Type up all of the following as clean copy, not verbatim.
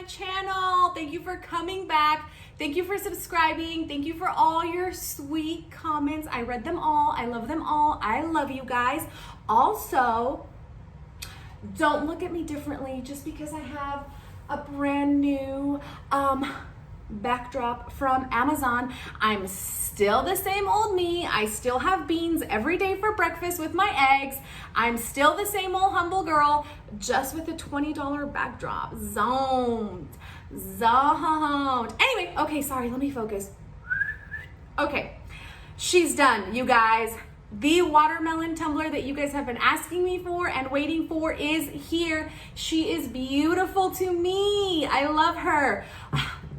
channel. Thank you for coming back. Thank you for subscribing. Thank you for all your sweet comments. I read them all. I love them all. I love you guys. Also, don't look at me differently just because I have a brand new backdrop from Amazon. I'm still the same old me. I still have beans every day for breakfast with my eggs. I'm still the same old humble girl, just with a $20 backdrop. Zoned. Anyway, okay, sorry, let me focus. Okay, she's done, you guys. The watermelon tumbler that you guys have been asking me for and waiting for is here. She is beautiful to me. I love her.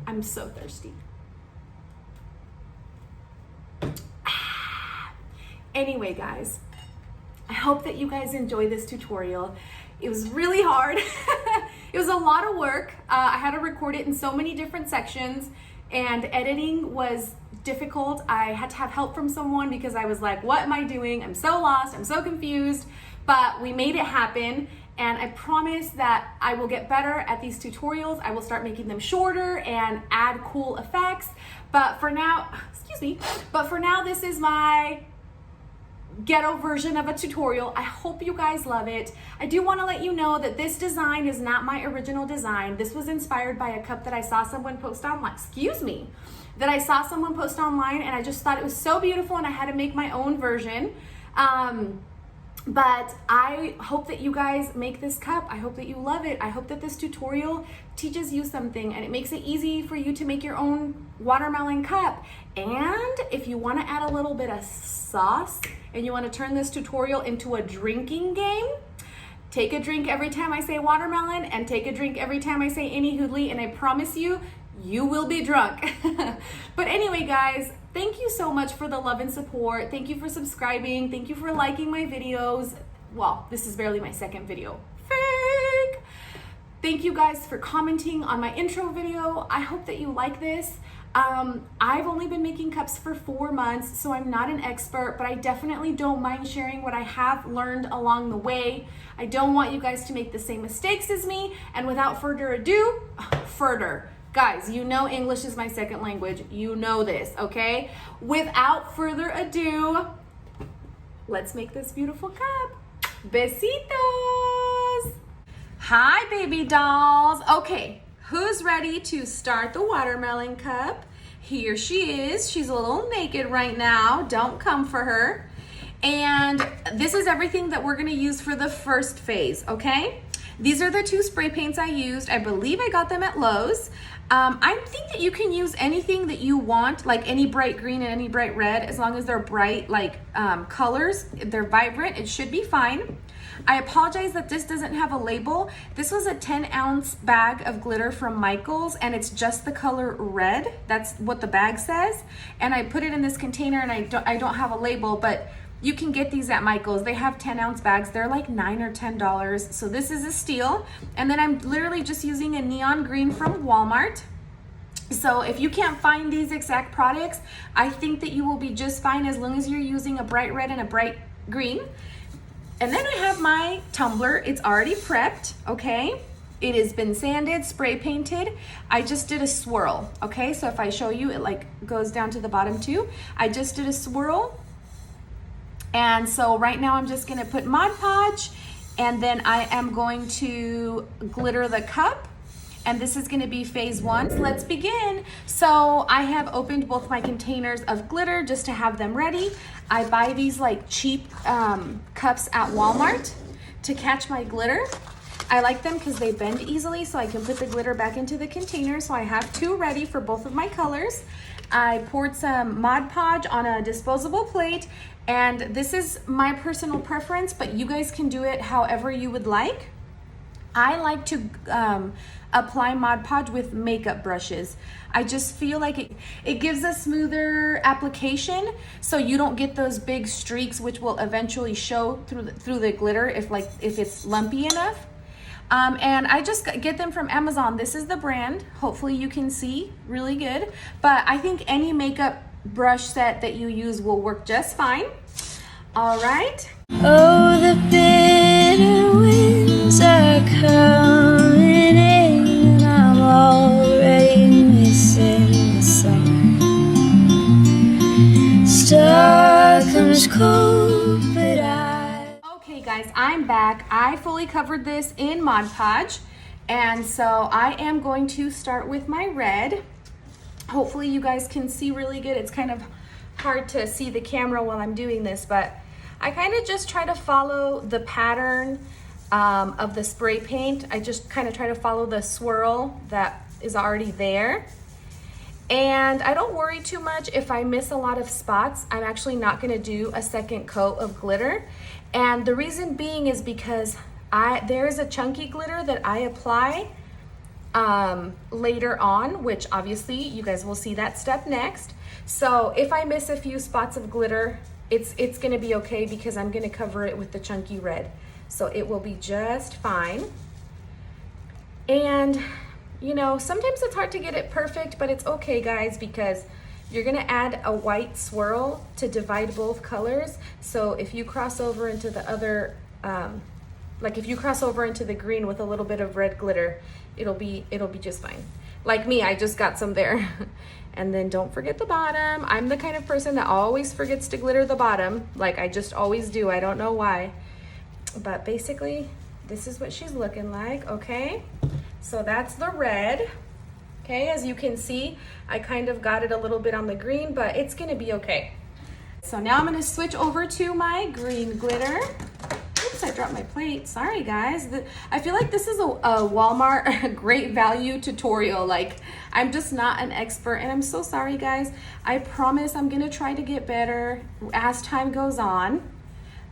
I'm so thirsty. Anyway, guys, I hope that you guys enjoy this tutorial. It was really hard. It was a lot of work. I had to record it in so many different sections, and editing was difficult. I had to have help from someone because I was like, what am I doing? I'm so lost, I'm so confused, but we made it happen. And I promise that I will get better at these tutorials. I will start making them shorter and add cool effects. But for now, this is my ghetto version of a tutorial. I hope you guys love it. I do want to let you know that this design is not my original design. This was inspired by a cup that I saw someone post online. And I just thought it was so beautiful and I had to make my own version. But I hope that you guys make this cup. I hope that you love it. I hope that this tutorial teaches you something and it makes it easy for you to make your own watermelon cup. And if you want to add a little bit of sauce and you want to turn this tutorial into a drinking game, take a drink every time I say watermelon and take a drink every time I say any hoodly, and I promise you, you will be drunk. But anyway, guys, thank you so much for the love and support. Thank you for subscribing. Thank you for liking my videos. Well, this is barely my second video. Fake! Thank you guys for commenting on my intro video. I hope that you like this. I've only been making cups for 4 months, so I'm not an expert, but I definitely don't mind sharing what I have learned along the way. I don't want you guys to make the same mistakes as me, and without further ado, guys, you know English is my second language. You know this, okay? Without further ado, let's make this beautiful cup. Besitos! Hi, baby dolls. Okay, who's ready to start the watermelon cup? Here she is. She's a little naked right now. Don't come for her. And this is everything that we're gonna use for the first phase, okay? These are the 2 spray paints I used. I believe I got them at Lowe's. I think that you can use anything that you want, like any bright green and any bright red, as long as they're bright, like colors, they're vibrant, it should be fine. I apologize that this doesn't have a label. This was a 10-ounce bag of glitter from Michael's, and it's just the color red. That's what the bag says. And I put it in this container, and I don't have a label, but you can get these at Michael's. They have 10-ounce bags. They're like $9 or $10. So this is a steal. And then I'm literally just using a neon green from Walmart. So if you can't find these exact products, I think that you will be just fine as long as you're using a bright red and a bright green. And then I have my tumbler. It's already prepped, okay? It has been sanded, spray painted. I just did a swirl, okay? So if I show you, it like goes down to the bottom too. I just did a swirl. And so right now I'm just gonna put Mod Podge, and then I am going to glitter the cup. And this is gonna be phase 1. So let's begin. So I have opened both my containers of glitter just to have them ready. I buy these like cheap cups at Walmart to catch my glitter. I like them because they bend easily, so I can put the glitter back into the container. So I have 2 ready for both of my colors. I poured some Mod Podge on a disposable plate, and this is my personal preference, but you guys can do it however you would like. I like to apply Mod Podge with makeup brushes. I just feel like it gives a smoother application, so you don't get those big streaks, which will eventually show through the glitter if it's lumpy enough. And I just get them from Amazon. This is the brand. Hopefully you can see really good, but I think any makeup brush set that you use will work just fine. All right. Oh, the bitter winds are coming in. I'm was cold, but Okay guys, I'm back. I fully covered this in Mod Podge, and so I am going to start with my red. Hopefully you guys can see really good. It's kind of hard to see the camera while I'm doing this, but I kind of just try to follow the pattern of the spray paint. I just kind of try to follow the swirl that is already there. And I don't worry too much if I miss a lot of spots. I'm actually not gonna do a second coat of glitter. And the reason being is because there is a chunky glitter that I apply later on, which obviously you guys will see that step next. So if I miss a few spots of glitter, it's gonna be okay because I'm gonna cover it with the chunky red. So it will be just fine. And you know, sometimes it's hard to get it perfect, but it's okay guys, because you're gonna add a white swirl to divide both colors. So if you cross over into the other, like if you cross over into the green with a little bit of red glitter, it'll be just fine. Like me, I just got some there. And then don't forget the bottom. I'm the kind of person that always forgets to glitter the bottom. Like I just always do, I don't know why. But basically, this is what she's looking like, okay? So that's the red. Okay, as you can see, I kind of got it a little bit on the green, but it's gonna be okay. So now I'm gonna switch over to my green glitter. Oops, I dropped my plate. Sorry guys. I feel like this is a Walmart great value tutorial. Like, I'm just not an expert and I'm so sorry guys. I promise I'm gonna try to get better as time goes on.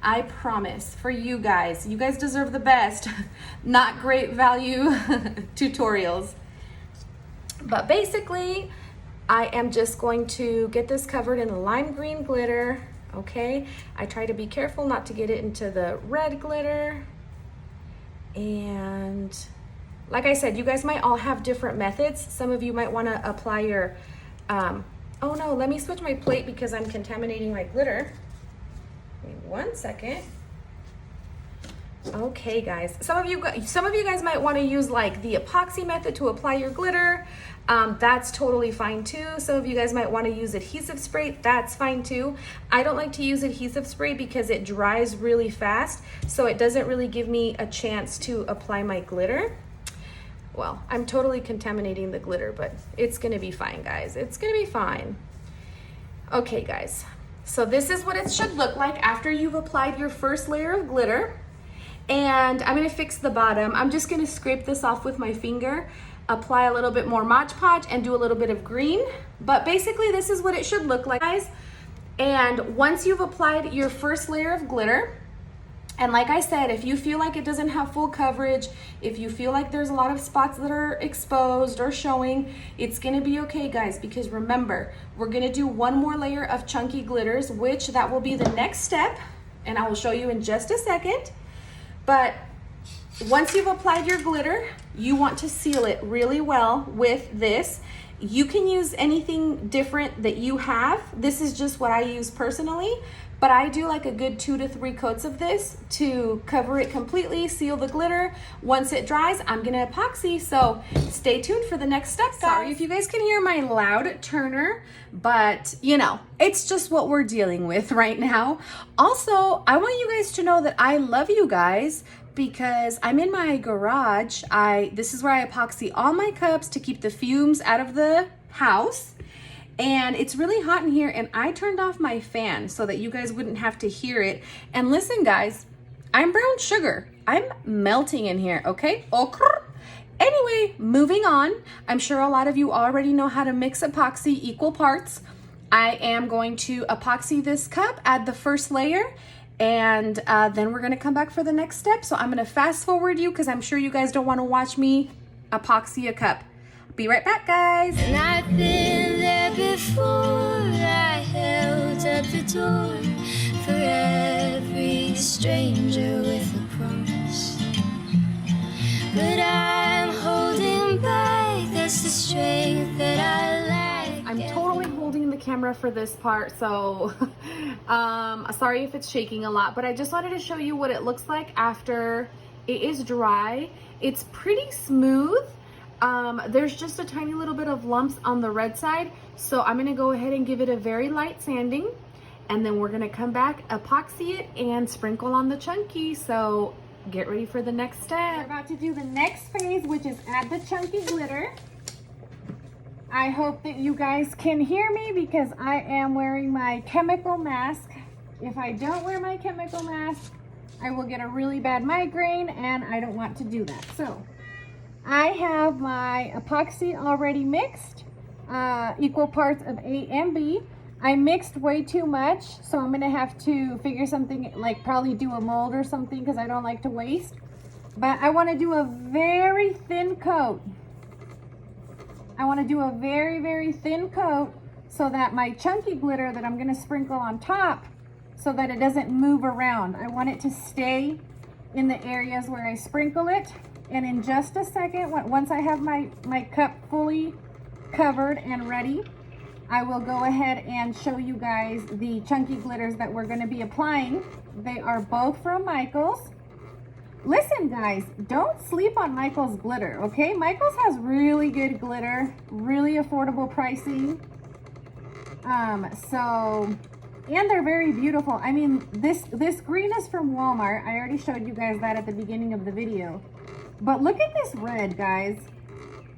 I promise, for you guys. You guys deserve the best, not great value tutorials. But basically, I am just going to get this covered in the lime green glitter, okay? I try to be careful not to get it into the red glitter. And like I said, you guys might all have different methods. Some of you might wanna apply your, oh no, let me switch my plate because I'm contaminating my glitter. Wait 1 second. Okay guys, some of you guys might want to use like the epoxy method to apply your glitter. That's totally fine too. Some of you guys might want to use adhesive spray. That's fine too. I don't like to use adhesive spray because it dries really fast, so it doesn't really give me a chance to apply my glitter. Well, I'm totally contaminating the glitter, but it's gonna be fine guys. It's gonna be fine. Okay guys, so this is what it should look like after you've applied your first layer of glitter. And I'm gonna fix the bottom. I'm just gonna scrape this off with my finger, apply a little bit more Mod Podge and do a little bit of green. But basically this is what it should look like, guys. And once you've applied your first layer of glitter, and like I said, if you feel like it doesn't have full coverage, if you feel like there's a lot of spots that are exposed or showing, it's gonna be okay guys, because remember, we're gonna do one more layer of chunky glitters, which that will be the next step, and I will show you in just a second. But once you've applied your glitter, you want to seal it really well with this. You can use anything different that you have. This is just what I use personally, but I do like a good 2 to 3 coats of this to cover it completely, seal the glitter. Once it dries, I'm gonna epoxy, so stay tuned for the next step, guys. Sorry if you guys can hear my loud turner, but you know, it's just what we're dealing with right now. Also, I want you guys to know that I love you guys because I'm in my garage. This is where I epoxy all my cups to keep the fumes out of the house. And it's really hot in here, and I turned off my fan so that you guys wouldn't have to hear it. And listen guys, I'm brown sugar. I'm melting in here, okay? Okay. Anyway, moving on. I'm sure a lot of you already know how to mix epoxy equal parts. I am going to epoxy this cup, add the first layer, and then we're gonna come back for the next step. So I'm gonna fast forward you because I'm sure you guys don't wanna watch me epoxy a cup. Be right back, guys. And I've been there before. I held up the door for every stranger with a promise. But I'm holding back. That's the strength that I lack. I'm totally holding the camera for this part, so sorry if it's shaking a lot, but I just wanted to show you what it looks like after it is dry. It's pretty smooth. There's just a tiny little bit of lumps on the red side, so I'm gonna go ahead and give it a very light sanding, and then we're gonna come back, epoxy it, and sprinkle on the chunky. So get ready for the next step. We're about to do the next phase, which is add the chunky glitter. I hope that you guys can hear me because I am wearing my chemical mask. If I don't wear my chemical mask, I will get a really bad migraine, and I don't want to do that. So I have my epoxy already mixed, equal parts of A and B. I mixed way too much, so I'm gonna have to figure something, like probably do a mold or something, because I don't like to waste. But I want to do a very thin coat. I want to do a very, very thin coat so that my chunky glitter that I'm gonna sprinkle on top, so that it doesn't move around. I want it to stay in the areas where I sprinkle it. And in just a second, once I have my cup fully covered and ready, I will go ahead and show you guys the chunky glitters that we're going to be applying. They are both from Michaels. Listen guys, don't sleep on Michaels glitter, okay? Michaels has really good glitter, really affordable pricing. And they're very beautiful. I mean, this green is from Walmart. I already showed you guys that at the beginning of the video. But look at this red, guys.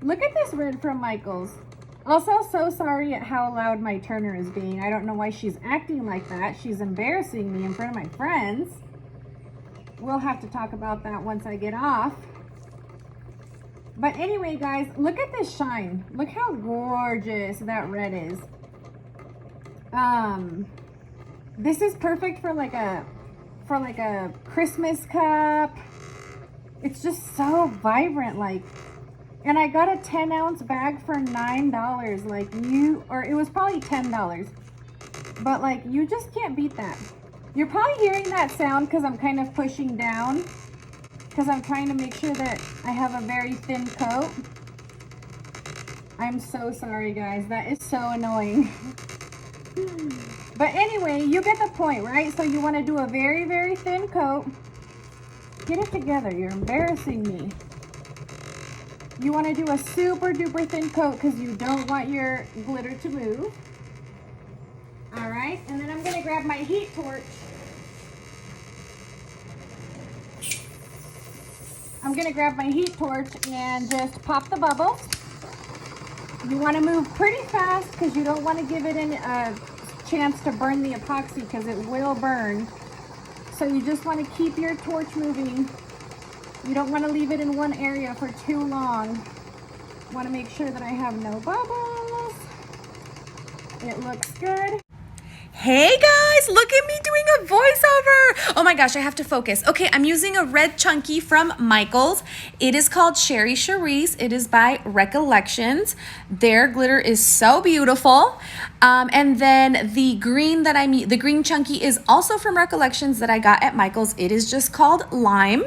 Look at this red from Michaels. Also, so sorry at how loud my Turner is being. I don't know why she's acting like that. She's embarrassing me in front of my friends. We'll have to talk about that once I get off. But anyway, guys, look at this shine. Look how gorgeous that red is. This is perfect for like a Christmas cup. It's just so vibrant, like. And I got a 10-ounce bag for $9. Like it was probably $10. But like, you just can't beat that. You're probably hearing that sound because I'm kind of pushing down, because I'm trying to make sure that I have a very thin coat. I'm so sorry, guys. That is so annoying. But anyway, you get the point, right? So you want to do a very, very thin coat. Get it together. You're embarrassing me. You want to do a super duper thin coat because you don't want your glitter to move. All right, and then I'm going to grab my heat torch. I'm going to grab my heat torch and just pop the bubbles. You want to move pretty fast because you don't want to give it a chance to burn the epoxy, because it will burn. So you just want to keep your torch moving. You don't want to leave it in one area for too long. Want to make sure that I have no bubbles. It looks good. Hey guys, look at me doing a voiceover. Oh my gosh, I have to focus. Okay, I'm using a red chunky from Michaels. It is called Sherry Cherise. It is by Recollections. Their glitter is so beautiful. And then the green the green chunky is also from Recollections that I got at Michaels. It is just called Lime.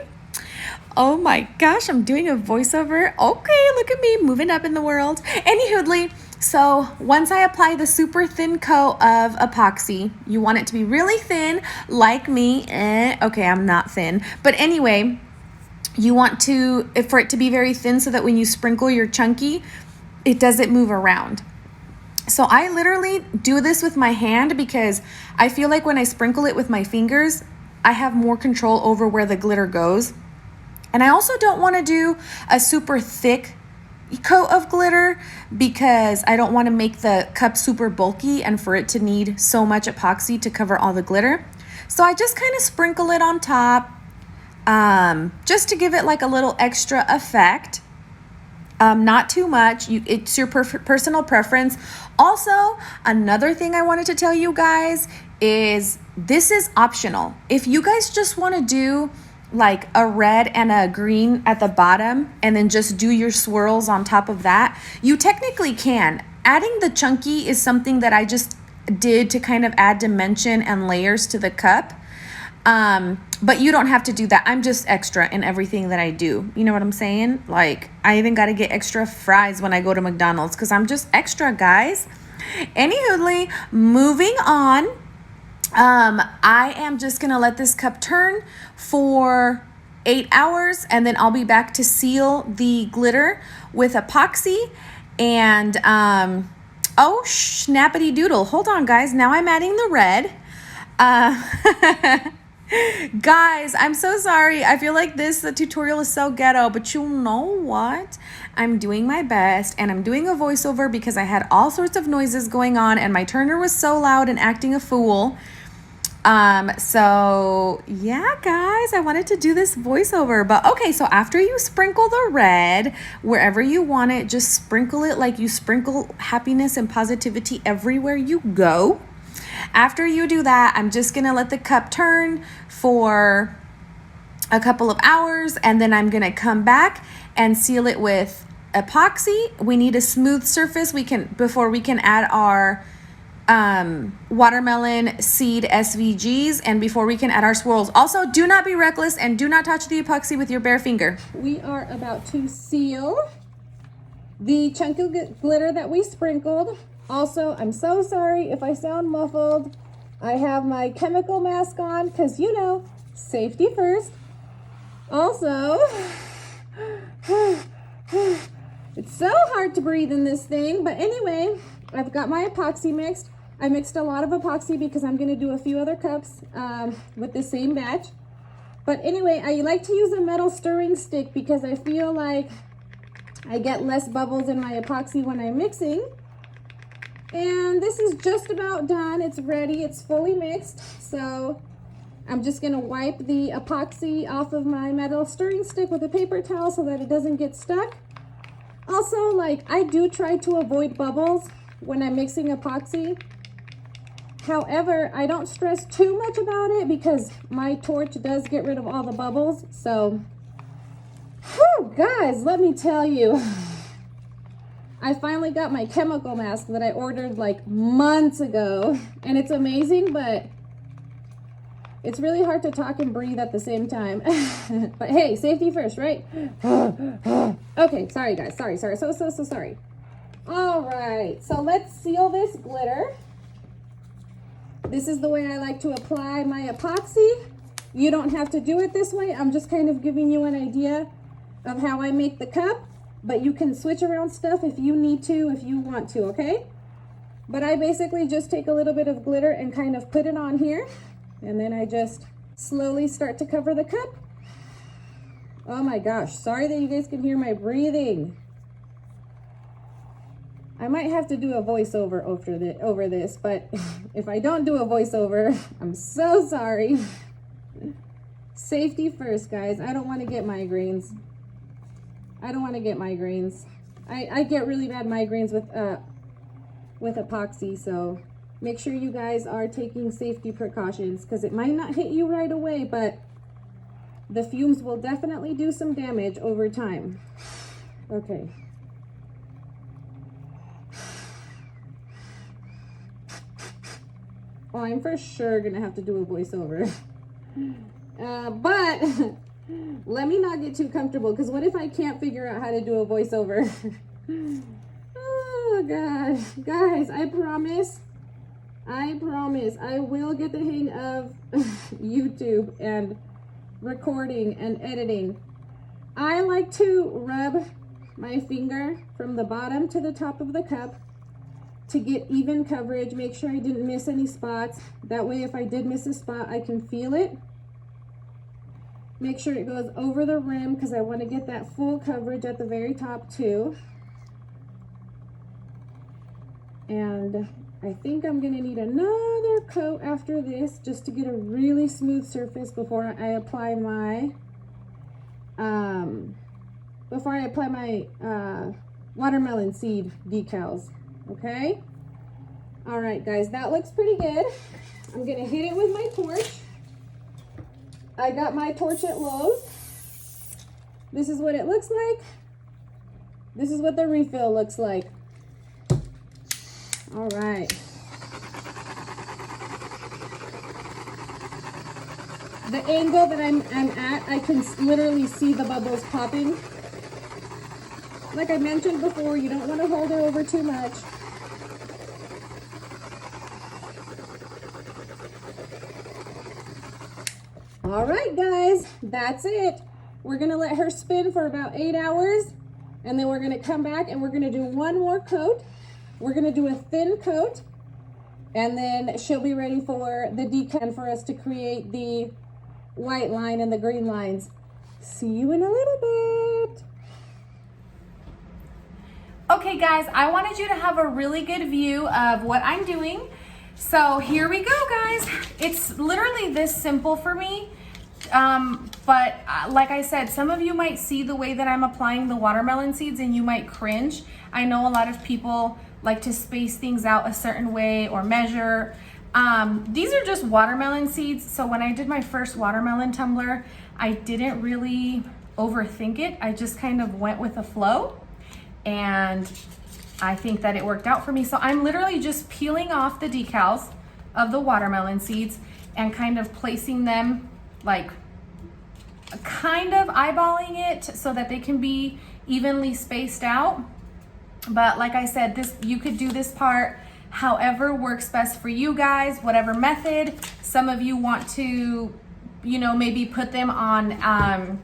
Oh my gosh, I'm doing a voiceover. Okay, look at me moving up in the world. Anywho, so once I apply the super thin coat of epoxy, you want it to be really thin, like me. Okay, I'm not thin. But anyway, you want for it to be very thin so that when you sprinkle your chunky, it doesn't move around. So I literally do this with my hand because I feel like when I sprinkle it with my fingers, I have more control over where the glitter goes. And I also don't want to do a super thick coat of glitter because I don't want to make the cup super bulky and for it to need so much epoxy to cover all the glitter. So I just kind of sprinkle it on top just to give it like a little extra effect. Not too much. It's your personal preference. Also, another thing I wanted to tell you guys is this is optional. If you guys just want to do like a red and a green at the bottom and then just do your swirls on top of that, you technically can. Adding the chunky is something that I just did to kind of add dimension and layers to the cup. But you don't have to do that. I'm just extra in everything that I do. You know what I'm saying? Like, I even got to get extra fries when I go to McDonald's because I'm just extra, guys. Anywho, moving on. I am just going to let this cup turn for 8 hours and then I'll be back to seal the glitter with epoxy. And, oh, snappity doodle. Hold on, guys. Now I'm adding the red. Guys, I'm so sorry. I feel like the tutorial is so ghetto, but you know what? I'm doing my best, and I'm doing a voiceover because I had all sorts of noises going on and my turner was so loud and acting a fool. So yeah, guys, I wanted to do this voiceover, but okay, so after you sprinkle the red wherever you want it, just sprinkle it like you sprinkle happiness and positivity everywhere you go. After you do that, I'm just gonna let the cup turn for a couple of hours, and then I'm gonna come back and seal it with epoxy. We need a smooth surface before we can add our watermelon seed SVGs, and before we can add our swirls. Also, do not be reckless and do not touch the epoxy with your bare finger. We are about to seal the chunk of glitter that we sprinkled. Also, I'm so sorry if I sound muffled. I have my chemical mask on because, you know, safety first. Also, it's so hard to breathe in this thing. But anyway, I've got my epoxy mixed. I mixed a lot of epoxy because I'm going to do a few other cups with the same batch. But anyway, I like to use a metal stirring stick because I feel like I get less bubbles in my epoxy when I'm mixing. And this is just about done. It's ready. It's fully mixed. So I'm just going to wipe the epoxy off of my metal stirring stick with a paper towel so that it doesn't get stuck. Also, like, I do try to avoid bubbles when I'm mixing epoxy. However, I don't stress too much about it because my torch does get rid of all the bubbles. So, whew, guys, let me tell you. I finally got my chemical mask that I ordered like months ago, and it's amazing, but it's really hard to talk and breathe at the same time. But hey, safety first, right? Okay, sorry guys, sorry, so sorry. All right, so let's seal this glitter. This is the way I like to apply my epoxy. You don't have to do it this way. I'm just kind of giving you an idea of how I make the cup. But you can switch around stuff if you need to, if you want to, okay? But I basically just take a little bit of glitter and kind of put it on here. And then I just slowly start to cover the cup. Oh my gosh, sorry that you guys can hear my breathing. I might have to do a voiceover over this, but if I don't do a voiceover, I'm so sorry. Safety first, guys. I don't want to get migraines. I get really bad migraines with epoxy, so make sure you guys are taking safety precautions because it might not hit you right away, but the fumes will definitely do some damage over time. Okay. Oh, I'm for sure gonna have to do a voiceover. But let me not get too comfortable, because what if I can't figure out how to do a voiceover? Oh God, guys, I promise I will get the hang of YouTube and recording and editing. I like to rub my finger from the bottom to the top of the cup to get even coverage, make sure I didn't miss any spots. That way, if I did miss a spot, I can feel it. Make sure it goes over the rim because I want to get that full coverage at the very top too. And I think I'm going to need another coat after this just to get a really smooth surface before I apply my watermelon seed decals. Okay? All right, guys, that looks pretty good. I'm going to hit it with my torch. I got my torch at Lowe's. This is what it looks like. This is what the refill looks like. All right. The angle that I'm at, I can literally see the bubbles popping. Like I mentioned before, you don't want to hold it over too much. All right, guys, that's it. We're gonna let her spin for about 8 hours, and then we're gonna come back and we're gonna do one more coat. We're gonna do a thin coat, And then she'll be ready for the decal and for us to create the white line and the green lines. See you in a little bit. Okay guys, I wanted you to have a really good view of what I'm doing. So here we go guys. It's literally this simple for me. But like I said, some of you might see the way that I'm applying the watermelon seeds and you might cringe. I know a lot of people like to space things out a certain way or measure. These are just watermelon seeds. So when I did my first watermelon tumbler, I didn't really overthink it. I just kind of went with the flow, and I think that it worked out for me. So I'm literally just peeling off the decals of the watermelon seeds and kind of placing them, like kind of eyeballing it so that they can be evenly spaced out. But like I said, this, you could do this part however works best for you guys, whatever method. Some of you want to, you know, maybe put them on,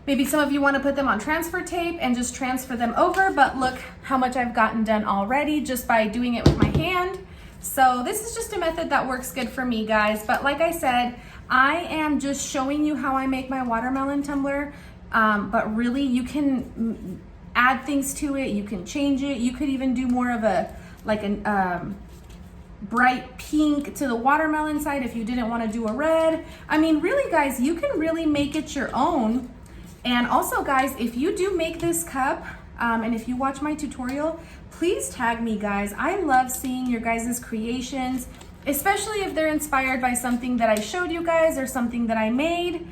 maybe some of you want to put them on transfer tape and just transfer them over, but look how much I've gotten done already just by doing it with my hand. So this is just a method that works good for me, guys. But like I said, I am just showing you how I make my watermelon tumbler, but really you can add things to it, you can change it. You could even do more of a, like an bright pink to the watermelon side if you didn't want to do a red. I mean, really guys, you can really make it your own. And also guys, if you do make this cup, and if you watch my tutorial, please tag me guys. I love seeing your guys' creations, especially if they're inspired by something that I showed you guys or something that I made.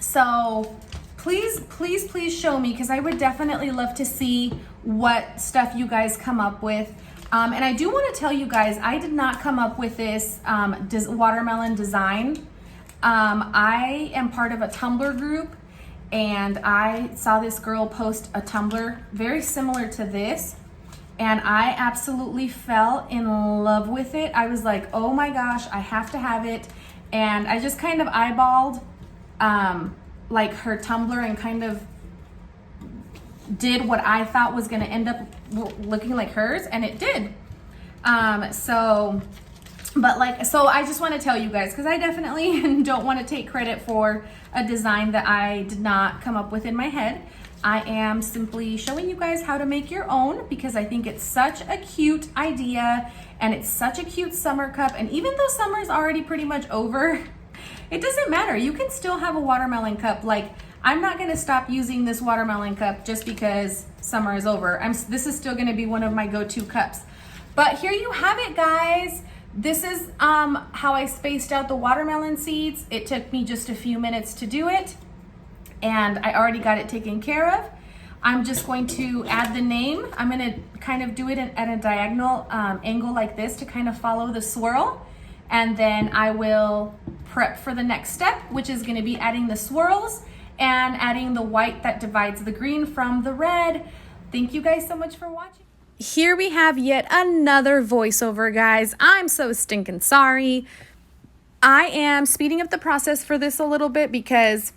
So please show me, because I would definitely love to see what stuff you guys come up with. And I do want to tell you guys, I did not come up with this watermelon design. I am part of a Tumblr group, and I saw this girl post a tumbler very similar to this, and I absolutely fell in love with it. I was like, oh my gosh, I have to have it. And I just kind of eyeballed like her tumbler and kind of did what I thought was going to end up looking like hers, and it did. So I just want to tell you guys, because I definitely don't want to take credit for a design that I did not come up with in my head. I am simply showing you guys how to make your own, because I think it's such a cute idea and it's such a cute summer cup. And even though summer is already pretty much over, it doesn't matter. You can still have a watermelon cup. Like, I'm not going to stop using this watermelon cup just because summer is over. This is still going to be one of my go-to cups. But here you have it, guys. This is how I spaced out the watermelon seeds. It took me just a few minutes to do it, and I already got it taken care of. I'm just going to add the name. I'm going to kind of do it at a diagonal angle like this to kind of follow the swirl. And then I will prep for the next step, which is going to be adding the swirls and adding the white that divides the green from the red. Thank you guys so much for watching. Here we have yet another voiceover, guys. I'm so stinking sorry. I am speeding up the process for this a little bit because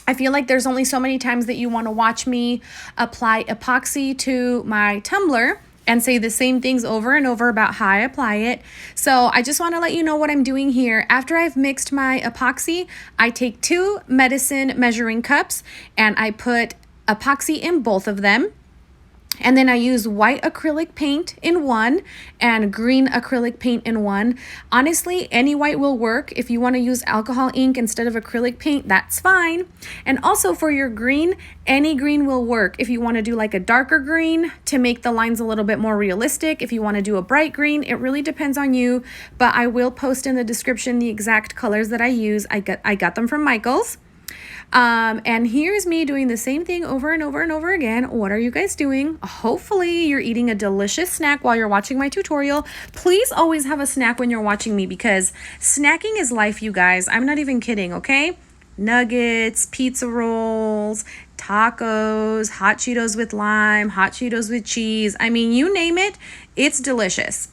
I feel like there's only so many times that you want to watch me apply epoxy to my tumbler and say the same things over and over about how I apply it. So I just want to let you know what I'm doing here. After I've mixed my epoxy, I take 2 medicine measuring cups and I put epoxy in both of them. And then I use white acrylic paint in one and green acrylic paint in one. Honestly, any white will work. If you want to use alcohol ink instead of acrylic paint, that's fine. And also for your green, any green will work. If you want to do like a darker green to make the lines a little bit more realistic, if you want to do a bright green, it really depends on you. But I will post in the description the exact colors that I use. I got them from Michael's. And here's me doing the same thing over and over and over again. What are you guys doing? Hopefully you're eating a delicious snack while you're watching my tutorial. Please always have a snack when you're watching me, because snacking is life, you guys. I'm not even kidding, okay? Nuggets, pizza rolls, tacos, hot Cheetos with lime, hot Cheetos with cheese. I mean, you name it, it's delicious.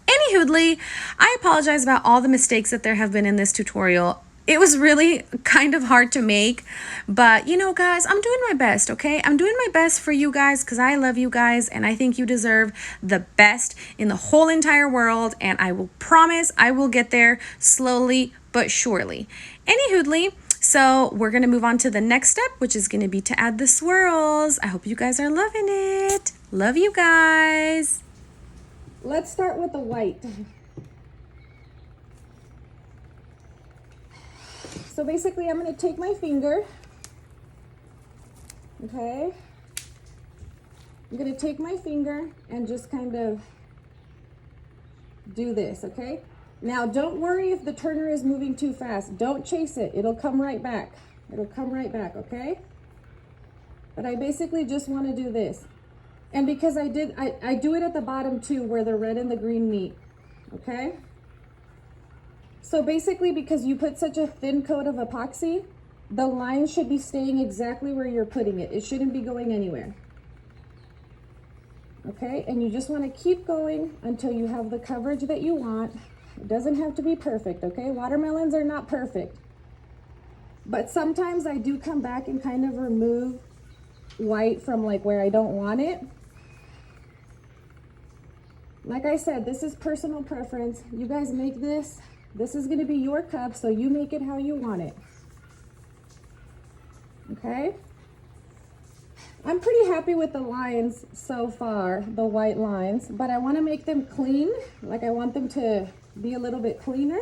Anyhoodly, I apologize about all the mistakes that there have been in this tutorial. It was really kind of hard to make, but you know, guys, I'm doing my best, okay? I'm doing my best for you guys because I love you guys and I think you deserve the best in the whole entire world, and I will promise I will get there slowly but surely. Anywhoodly, so we're going to move on to the next step, which is going to be to add the swirls. I hope you guys are loving it. Love you guys. Let's start with the white. So basically, I'm going to take my finger, okay? I'm going to take my finger and just kind of do this, okay? Now, don't worry if the turner is moving too fast. Don't chase it. It'll come right back. It'll come right back, okay? But I basically just want to do this. And because I do it at the bottom too, where the red and the green meet, okay? So basically, because you put such a thin coat of epoxy, the line should be staying exactly where you're putting it. It shouldn't be going anywhere. Okay, and you just want to keep going until you have the coverage that you want. It doesn't have to be perfect, okay? Watermelons are not perfect. But sometimes I do come back and kind of remove white from like where I don't want it. Like I said, this is personal preference. You guys make this. This is going to be your cup, so you make it how you want it. Okay? I'm pretty happy with the lines so far, the white lines, but I want to make them clean. Like I want them to be a little bit cleaner.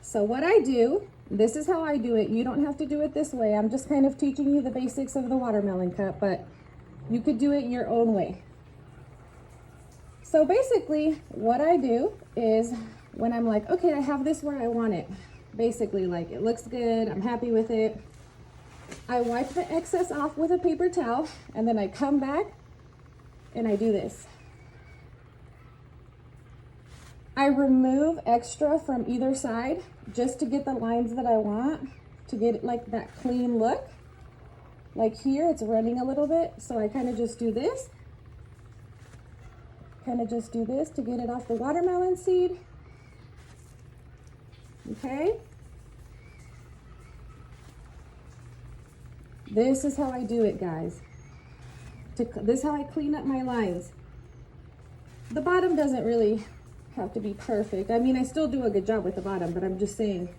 So what I do, this is how I do it. You don't have to do it this way. I'm just kind of teaching you the basics of the watermelon cup, but you could do it your own way. So basically, what I do is when I'm like, okay, I have this where I want it. Basically, like, it looks good, I'm happy with it. I wipe the excess off with a paper towel, and then I come back and I do this. I remove extra from either side just to get the lines that I want, to get it like that clean look. Like here, it's running a little bit, so I kind of just do this. Kind of just do this to get it off the watermelon seed. Okay? This is how I do it, guys. This is how I clean up my lines. The bottom doesn't really have to be perfect. I mean, I still do a good job with the bottom, but I'm just saying.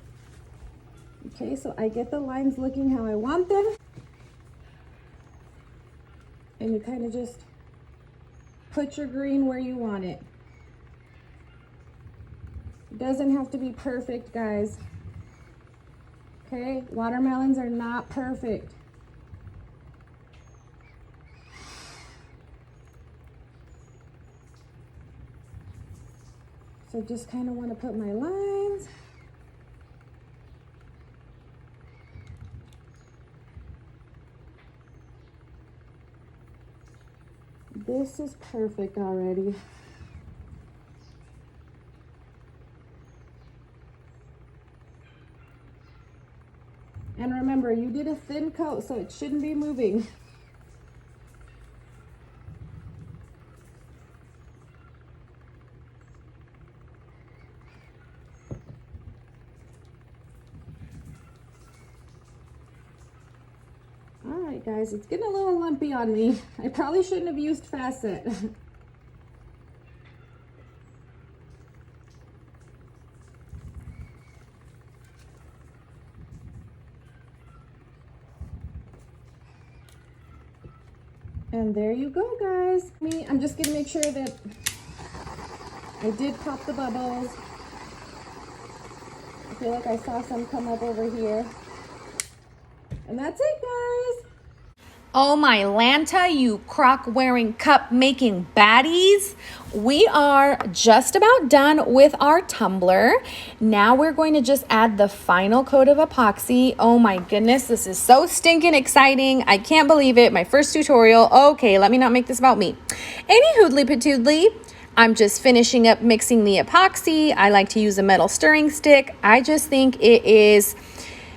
Okay, so I get the lines looking how I want them. And you kind of just put your green where you want it. It doesn't have to be perfect, guys. Okay, watermelons are not perfect. So just kind of want to put my lines. This is perfect already. And remember, you did a thin coat, so it shouldn't be moving. All right, guys, it's getting a little lumpy on me. I probably shouldn't have used facet. And there you go, guys. I'm just gonna make sure that I did pop the bubbles. I feel like I saw some come up over here. And that's it, guys. Oh my Lanta, you crock wearing cup making baddies. We are just about done with our tumbler. Now we're going to just add the final coat of epoxy. Oh my goodness, this is so stinking exciting. I can't believe it. My first tutorial. Okay, let me not make this about me. Anyhoodly patoodly, I'm just finishing up mixing the epoxy. I like to use a metal stirring stick. I just think it is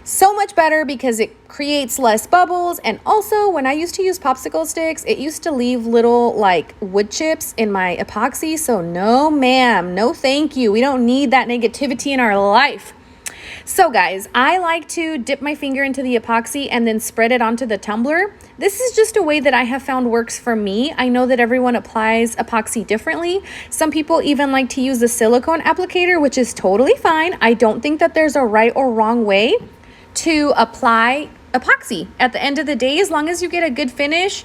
so much better because it creates less bubbles. And also, when I used to use popsicle sticks, it used to leave little like wood chips in my epoxy. So no ma'am, no thank you. We don't need that negativity in our life. So guys, I like to dip my finger into the epoxy and then spread it onto the tumbler. This is just a way that I have found works for me. I know that everyone applies epoxy differently. Some people even like to use the silicone applicator, which is totally fine. I don't think that there's a right or wrong way to apply epoxy. At the end of the day, as long as you get a good finish,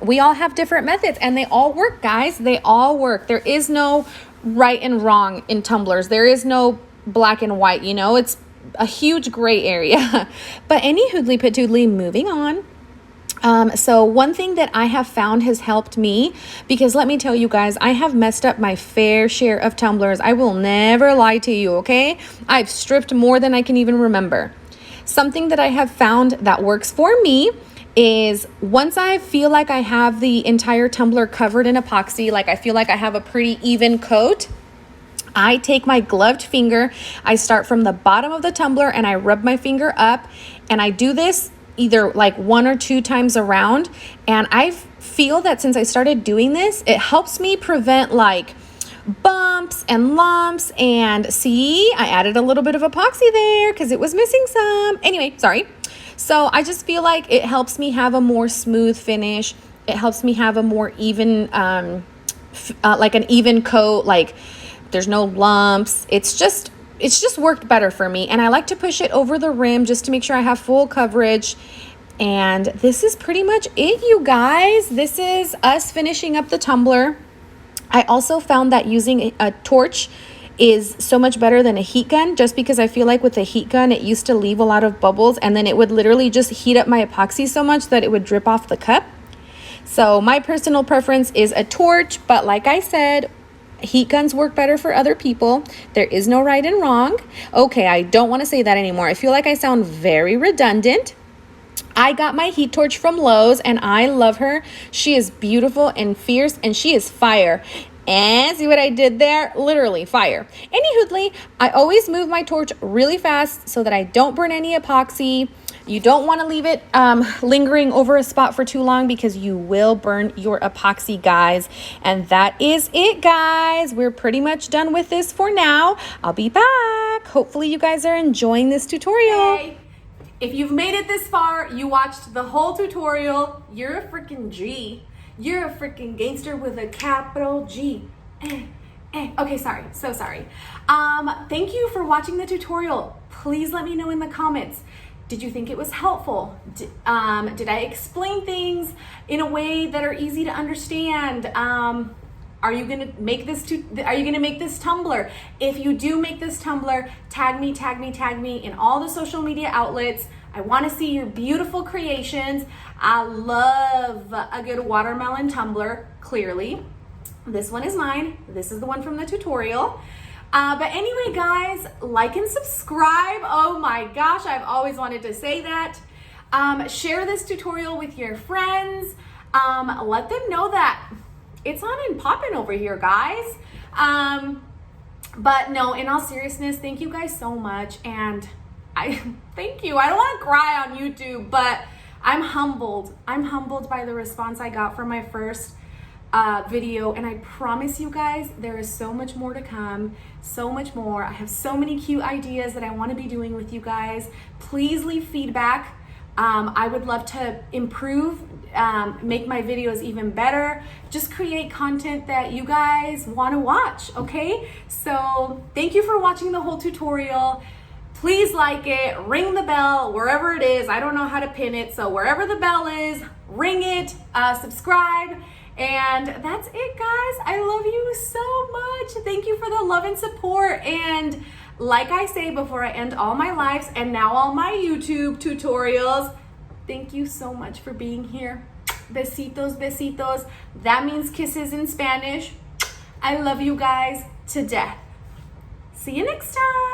we all have different methods and they all work, guys. They all work. There is no right and wrong in tumblers. There is no black and white, you know, it's a huge gray area. But any hoodly patoodly, moving on. So one thing that I have found has helped me, because let me tell you guys, I have messed up my fair share of tumblers. I will never lie to you, okay? I've stripped more than I can even remember. Something that I have found that works for me is once I feel like I have the entire tumbler covered in epoxy, like I feel like I have a pretty even coat, I take my gloved finger, I start from the bottom of the tumbler and I rub my finger up, and I do this either like 1 or 2 times around. And I feel that since I started doing this, it helps me prevent like bumps and lumps. And see, I added a little bit of epoxy there because it was missing some. Anyway, sorry. So I just feel like it helps me have a more smooth finish. It helps me have a more even, like an even coat, like there's no lumps. It's just worked better for me. And I like to push it over the rim just to make sure I have full coverage. And this is pretty much it, you guys. This is us finishing up the tumbler. I also found that using a torch is so much better than a heat gun, just because I feel like with a heat gun, it used to leave a lot of bubbles and then it would literally just heat up my epoxy so much that it would drip off the cup. So my personal preference is a torch, but like I said, heat guns work better for other people. There is no right and wrong. Okay, I don't want to say that anymore. I feel like I sound very redundant. I got my heat torch from Lowe's and I love her. She is beautiful and fierce and she is fire. And see what I did there? Literally fire. Anywhoodly, I always move my torch really fast so that I don't burn any epoxy. You don't want to leave it lingering over a spot for too long because you will burn your epoxy, guys. And that is it, guys. We're pretty much done with this for now. I'll be back. Hopefully you guys are enjoying this tutorial. Hey, if you've made it this far, you watched the whole tutorial, you're a freaking G. You're a freaking gangster with a capital G. Okay, sorry, so sorry. Thank you for watching the tutorial. Please let me know in the comments. Did you think it was helpful? Did I explain things in a way that are easy to understand? Are you gonna make this tumbler? If you do make this tumbler, tag me in all the social media outlets. I want to see your beautiful creations. I love a good watermelon tumbler, clearly. This one is mine. This is the one from the tutorial. But anyway, guys, like and subscribe. Oh my gosh, I've always wanted to say that. Share this tutorial with your friends. Let them know that it's on and popping over here, guys. But no, in all seriousness, thank you guys so much. And thank you. I don't want to cry on YouTube, but I'm humbled. I'm humbled by the response I got from my first video, and I promise you guys there is so much more to come, so much more. I have so many cute ideas that I want to be doing with you guys. Please leave feedback. I would love to improve, make my videos even better, just create content that you guys want to watch, okay? So thank you for watching the whole tutorial. Please like it, ring the bell wherever it is. I don't know how to pin it, so wherever the bell is, ring it, subscribe. And that's it, guys. I love you so much. Thank you for the love and support. And like I say before I end all my lives and now all my YouTube tutorials, thank you so much for being here. Besitos, besitos. That means kisses in Spanish. I love you guys to death. See you next time.